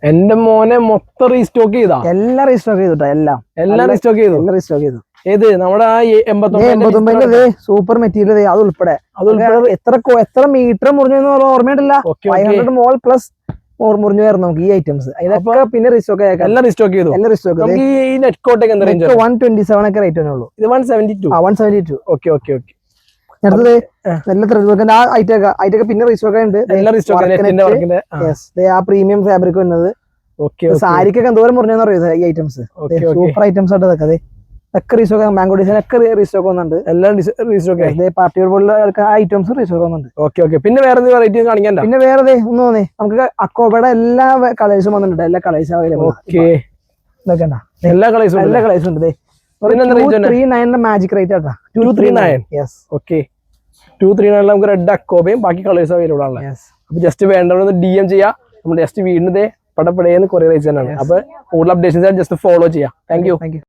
എന്റെ മോനെ മൊത്തം റീസ്റ്റോക്ക് ചെയ്താ എല്ലാം റീസ്റ്റോക്ക് ചെയ്തിട്ടാ എല്ലാം റീസ്റ്റോക്ക് ചെയ്തു ഏത് നമ്മുടെ ആ 89 സൂപ്പർ മെറ്റീരിയൽ അത് ഉൾപ്പെടെ എത്ര മീറ്റർ മുറിഞ്ഞു ഓർമ്മയിട്ടില്ല 500 മോൾ പ്ലസ് മുറിഞ്ഞു വരുന്നു നമുക്ക് ഈ ഐറ്റംസ് ഇതൊക്കെ പിന്നെ റീസ്റ്റോക്ക് എല്ലാം റീസ്റ്റോക്ക് ചെയ്തു ഈ നെറ്റ് കോട്ടൊക്കെ 127 ഒക്കെ റേറ്റ് ഉള്ളൂ. ഇത് 172 172. Okay okay okay. അടുത്തത് നല്ല ത്രെഡ് വർക്ക് ആ ഐറ്റൊക്കെ പിന്നെ റീസ്റ്റോക്ക് ഉണ്ട്. ആ പ്രീമിയം ഫാബ്രിക് വരുന്നത് സാരിക്കൊക്കെ എന്തോരം മുറിഞ്ഞെന്ന് അറിയോ ഈ ഐറ്റംസ്. സൂപ്പർ ഐറ്റംസ് ആയിട്ട് ഇതൊക്കെ ഒക്കെ റീസ്റ്റോക്ക് മാംഗോ ഡിസൈൻ ഒക്കെ റീസ്റ്റോക്ക് വന്നിട്ടുണ്ട്. എല്ലാം റീസ്റ്റോക്ക് പാർട്ടി പോലുള്ള ഐറ്റംസ് റീസ്റ്റോക്ക് വന്നിട്ടുണ്ട്. Okay okay. പിന്നെ വേറെ വെറൈറ്റി കാണിക്കാൻ പിന്നെ വേറെ ഒന്ന് തോന്നേ നമുക്ക് അക്കോബയുടെ എല്ലാ കളേഴ്സും വന്നിട്ടുണ്ട്. എല്ലാ കളേഴ്സും അവൈലബിൾ. ഇതൊക്കെ എല്ലാ കളേഴ്സും ഉണ്ട്. 239 മാജിക് റേറ്റ് ആട്ടാ. 239. ഓക്കെ. 239 നമുക്ക് റെഡ് അക്കോബയും ബാക്കി കളേഴ്സ് അവൈലബിൾ ആണ്. അപ്പൊ ജസ്റ്റ് വേണ്ടവരൊന്ന് DM ചെയ്യാം. നമ്മൾ ജസ്റ്റ് വീടിന്റെ പടപടയെന്ന് കൊറിയർ അയച്ചു തന്നെയാണ്. അപ്പൊ കൂടുതൽ അപ്ഡേഷൻസ് ജസ്റ്റ് ഫോളോ ചെയ്യാം. Thank you.